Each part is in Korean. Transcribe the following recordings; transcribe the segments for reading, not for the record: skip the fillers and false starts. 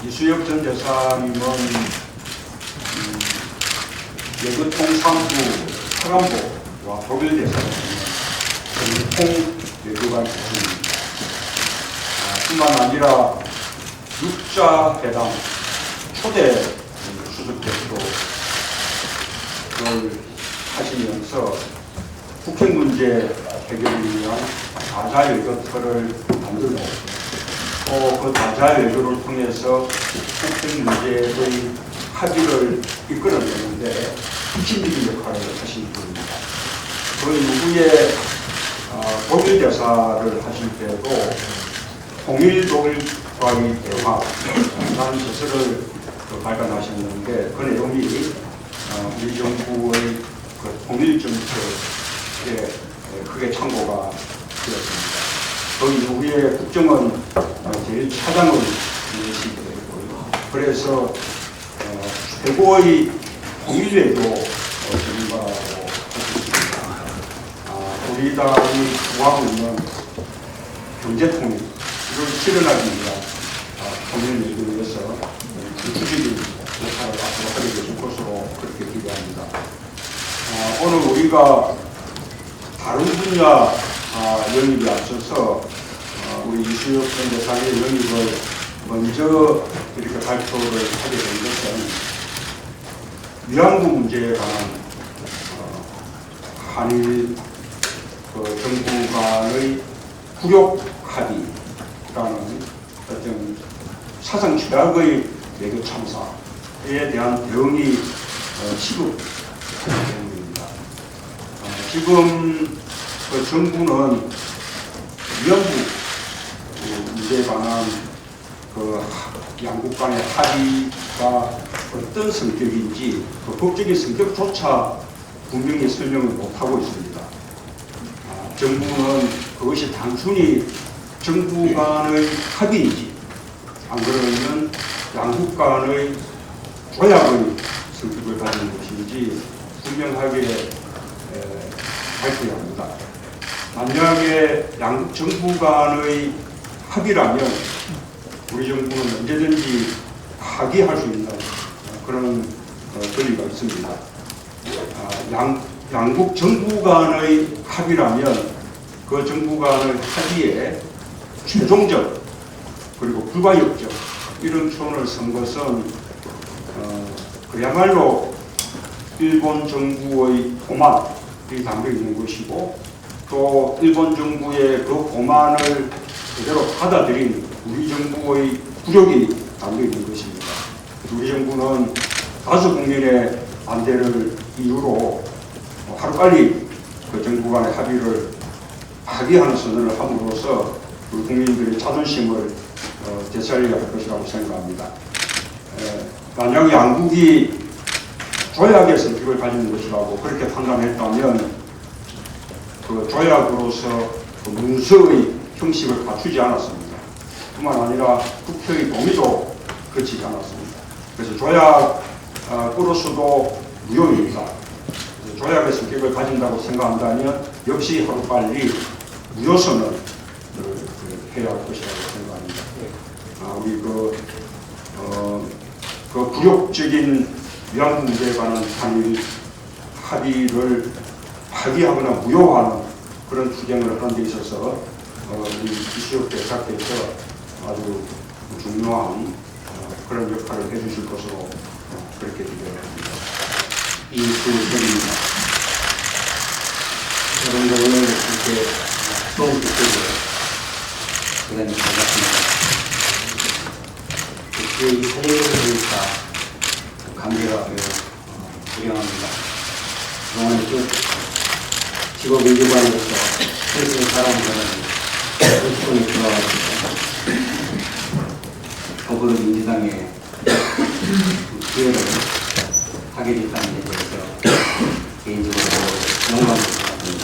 이수혁 전 여사님은 외교통상부 사관보와 독일 대사로 통외교관 교수입니다. 뿐만 아니라 육자회담 초대 수석께서도 그걸 하시면서 북핵 문제 해결을 위한 다자 외교틀을 만들고 또 그 다자 외교를 통해서 북핵 문제의 합의를 이끌어내는데 핵심적인 역할을 하신 분입니다. 그 이후에 독일 대사를 하실 때도 통일 독일과의 대화라는 저서를 발간하셨는데 그 내용이 우리 정부의 그 통일 정책에 크게 참고가 되었습니다. 그 이후에 국정원 제1차장을 지내시게 되고요. 그래서 최고의 통일외교 전문가라고 하셨습니다. 우리 당이 구하고 있는 경제통일을 실현하기 위한 통일외교에서 주주적인 역할을 앞으로 하게 되실 것으로 그렇게 기대합니다. 오늘 우리가 다른 분야 영입에 앞서서 우리 이수혁 전 대사의 영입을 먼저 이렇게 발표를 하게 된 것은 위안부 문제에 관한 한일 정부 간의 굴욕 합의라는 어떤 사상 최악의 외교 참사에 대한 대응이 시급합니다. 지금 그 정부는 위안부 문제에 관한 그 양국 간의 합의가 어떤 성격인지 그 법적인 성격조차 분명히 설명을 못하고 있습니다. 정부는 그것이 단순히 정부 간의 합의인지 안 그러면 양국 간의 조약의 성격을 가진 것인지 분명하게 밝혀야 합니다. 만약에 양국 정부 간의 합의라면 우리 정부는 언제든지 파기할 수 있는 그런 권리가 있습니다. 양국 정부 간의 합의라면 그 정부 간의 합의에 최종적 그리고 불가역적 이런 표현을 쓴 것은 그야말로 일본 정부의 오만이 담겨 있는 것이고 또 일본 정부의 그 오만을 그대로 받아들인 우리 정부의 굴욕이 담겨 있는 것입니다. 우리 정부는 다수 국민의 반대를 이유로 하루빨리 그 정부 간의 합의를 파기하는 선언을 함으로써 우리 국민들의 자존심을 되살려야 할 것이라고 생각합니다. 만약 양국이 조약의 성격을 가지는 것이라고 그렇게 판단했다면 그 조약으로서 그 문서의 형식을 갖추지 않았습니다. 뿐만 아니라 국회의 동의도 거치지 않았습니다. 그래서 조약으로서도 무효입니다. 조약의 성격을 가진다고 생각한다면 역시 하루빨리 무효선언을 해야 할 것이라고 생각합니다. 우리 그 굴욕적인 위안부 문제에 관한 한일 합의를 파기하거나 무효화하는 그런 투쟁을 하는 데 있어서 우리 이수혁 대사께서 아주 중요한 그런 역할을 해주실 것으로 그렇게 기대합니다. 이수혁입니다. 여러분들 오늘 이렇게 수업 듣고 대단히 반갑습니다. 이 사진을 보니까 감개가 매우 불량합니다. 그동안 쭉 직업 외교관으로서 열심히 살아온 저는 정치권에 들어와가지고 더불어민주당의 기회를 하게 됐다는 데 대해서 개인적으로 영광을 받습니다.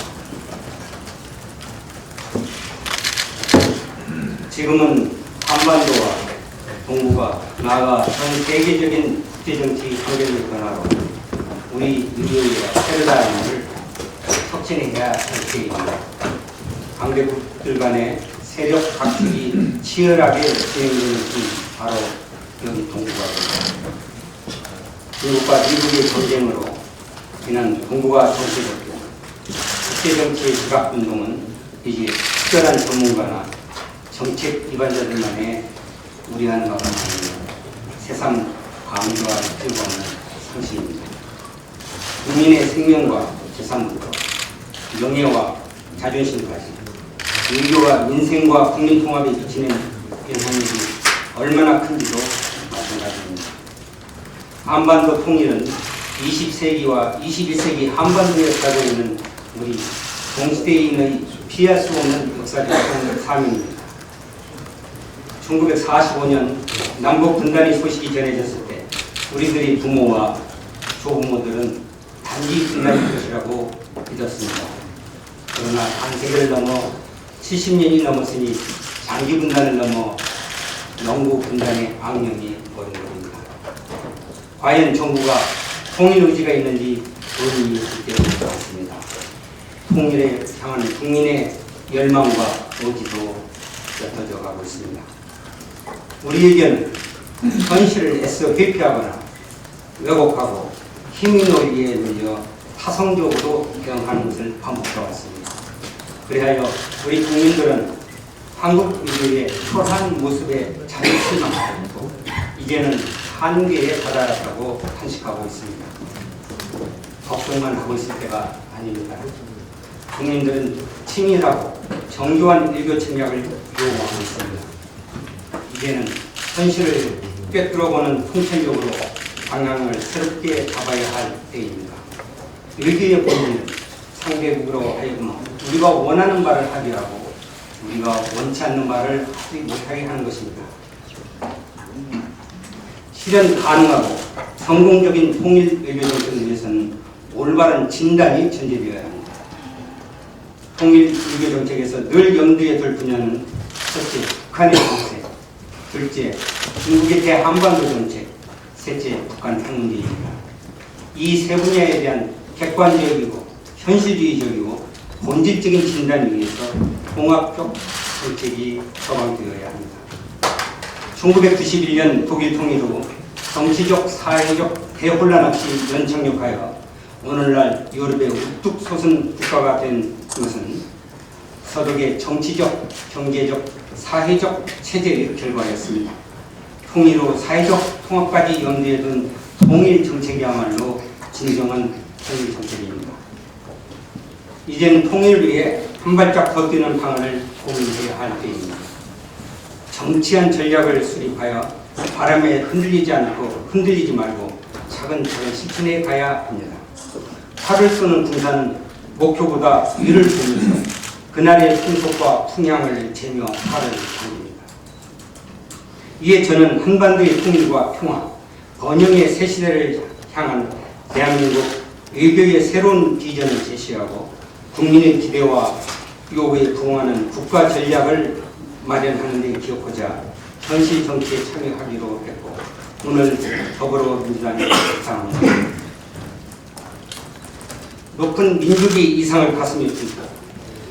지금은 한반도와 동북아, 나아가 전 세계적인 국제정치 환경의 변화로 우리 인류의 패러다임을 혁신해야 할 때입니다. 강대국들 간의 세력 각축이 치열하게 진행되는 것은 바로 여기 동구가 되고 중국과 미국의 전쟁으로 인한 동구가 정체됐고 국제정치의 지각운동은 이제 특별한 전문가나 정책 기반자들만의 우려하는 바가 아니며 새삼 강조할 필요가 없는 상식입니다. 국민의 생명과 재산부터 명예와 자존심까지 외교와 민생과 국민 통합에 미치는 영향력이 얼마나 큰지도 마찬가지입니다. 한반도 통일은 20세기와 21세기 한반도에 가고 있는 우리 동시대인의 피할 수 없는 역사적 사명입니다. 1945년 남북 분단의 소식이 전해졌을 때 우리들의 부모와 조부모들은 단지 분단일 것이라고 믿었습니다. 그러나 반세기를 넘어 70년이 넘었으니 장기 분단을 넘어 영구 분단의 악령이 오는 겁니다. 과연 정부가 통일 의지가 있는지 의문이 있을 때도 많습니다. 통일에 향한 국민의 열망과 의지도 옅어져 가고 있습니다. 우리에게는 현실을 애써 회피하거나 왜곡하고 힘의 논리에 눌려 타성적으로 대응하는 것을 반복해왔습니다. 그리하여 우리 국민들은 한국 인류의 초라한 모습에 자주 실망하고 이제는 한계에 다다랐다고 탄식하고 있습니다. 걱정만 하고 있을 때가 아닙니다. 국민들은 치밀하고 정교한 외교 전략을 요구하고 있습니다. 이제는 현실을 꿰뚫어보는 통찰력으로 방향을 새롭게 잡아야 할 때입니다. 외교의 본질은 상대국으로 하여금 우리가 원하는 바를 하게 하고 우리가 원치 않는 바를 하지 못하게 하는 것입니다. 실현 가능하고 성공적인 통일 외교 정책을 위해서는 올바른 진단이 전제되어야 합니다. 통일 외교 정책에서 늘 염두에 둘 분야는 첫째, 북한의 정책, 둘째, 중국의 대한반도 정책, 셋째, 북한 핵 문제입니다. 이 세 분야에 대한 객관적이고 현실주의적이고 본질적인 진단을 위해서 통합적 정책이 처방되어야 합니다. 1991년 독일 통일 후 정치적, 사회적 대혼란 없이 연착륙하여 오늘날 유럽의 우뚝 솟은 국가가 된 것은 서독의 정치적, 경제적, 사회적 체제의 결과였습니다. 통일 후 사회적 통합까지 염두에 둔 통일 정책이야말로 진정한 통일 정책입니다. 이제는 통일을 위해 한 발짝 더 뛰는 방안을 고민해야 할 때입니다. 정치한 전략을 수립하여 바람에 흔들리지 말고 차근차근 실천해 가야 합니다. 활을 쏘는 군사는 목표보다 위를 보면서 그날의 풍속과 풍향을 재며 활을 쏘입니다. 이에 저는 한반도의 통일과 평화, 번영의 새 시대를 향한 대한민국 외교의 새로운 비전을 제시하고 국민의 기대와 요구에 부응하는 국가 전략을 마련하는 데 기여하고자 현실 정치에 참여하기로 했고 오늘 더불어민주당이 입당합니다. 높은 민주주의 이상을 가슴에 품고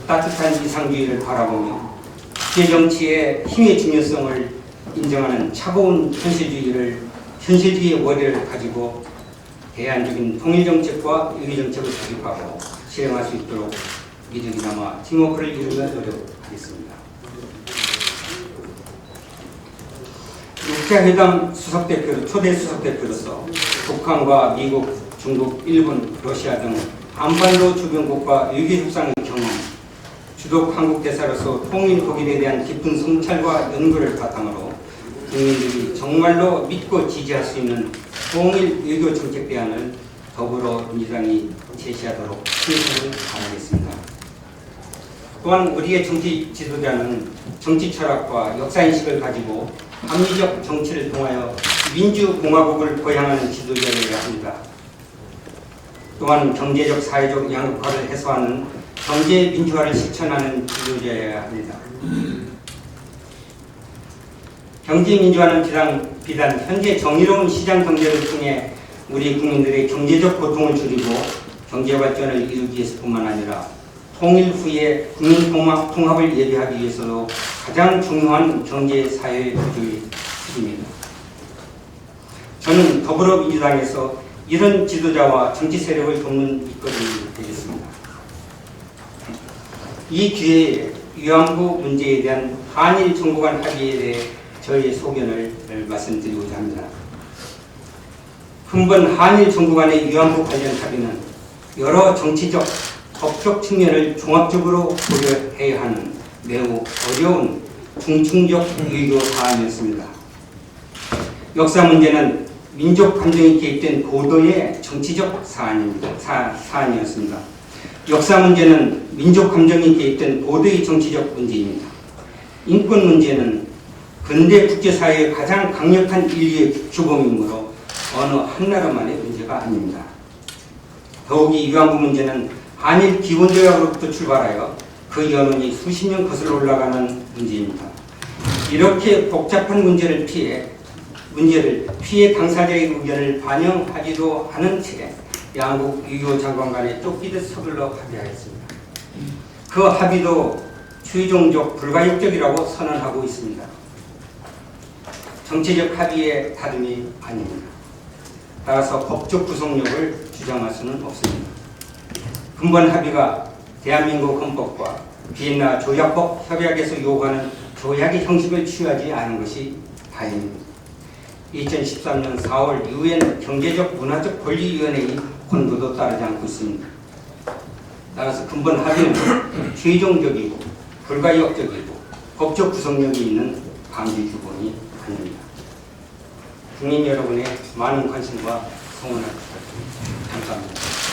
따뜻한 이상주의를 바라보며 국제정치의 힘의 중요성을 인정하는 차가운 현실주의의 원리를 가지고 대안적인 통일정책과 외교정책을 수립하고 실행할 수 있도록 믿음이 남아 팀워크를 이루며 노력하겠습니다. 6자회담 초대 수석대표로서 북한과 미국, 중국, 일본, 러시아 등 한반도 주변국과 외교 협상의 경험, 주독 한국 대사로서 통일 독일에 대한 깊은 성찰과 연구를 바탕으로 국민들이 정말로 믿고 지지할 수 있는 통일 외교 정책 대안을 더불어민주당이 제시하도록 최선을 다하겠습니다. 또한 우리의 정치 지도자는 정치 철학과 역사인식을 가지고 합리적 정치를 통하여 민주공화국을 보양하는 지도자여야 합니다. 또한 경제적, 사회적 양극화를 해소하는 경제 민주화를 실천하는 지도자여야 합니다. 경제 민주화는 비단 현재 정의로운 시장 경제를 통해 우리 국민들의 경제적 고통을 줄이고 경제 발전을 이루기 위해서뿐만 아니라 통일 후에 국민 통합을 예비하기 위해서도 가장 중요한 경제 사회 구조의 수준입니다. 저는 더불어민주당에서 이런 지도자와 정치 세력을 돕는 이끌음이 되겠습니다. 이 기회에 위안부 문제에 대한 한일 정부 간 합의에 대해 저희의 소견을 말씀드리고자 합니다. 근본 한일 정부 간의 위안부 관련 합의는 여러 정치적, 법적 측면을 종합적으로 고려해야 하는 매우 어려운 중층적 외교 사안이었습니다. 역사 문제는 민족 감정이 개입된 고도의 정치적 사안이었습니다. 역사 문제는 민족 감정이 개입된 고도의 정치적 문제입니다. 인권 문제는 근대 국제사회의 가장 강력한 인류의 규범이므로 어느 한 나라만의 문제가 아닙니다. 더욱이 위안부 문제는 한일 기본조약으로부터 출발하여 그 연원이 수십 년 거슬러 올라가는 문제입니다. 이렇게 복잡한 문제를 피해 당사자의 의견을 반영하지도 않은 채 양국 외교장관 간에 쫓기듯 서둘러 합의하였습니다. 그 합의도 최종적 불가역적이라고 선언하고 있습니다. 정치적 합의의 다름이 아닙니다. 따라서 법적 구속력을 주장할 수는 없습니다. 근본 합의가 대한민국 헌법과 비엔나 조약법 협약에서 요구하는 조약의 형식을 취하지 않은 것이 다행입니다. 2013년 4월 UN 경제적 문화적 권리위원회의 권고도 따르지 않고 있습니다. 따라서 근본 합의는 최종적이고 불가역적이고 법적 구속력이 있는 방지 규범이 아닙니다. 국민 여러분의 많은 관심과 성원을 부탁드립니다. 감사합니다.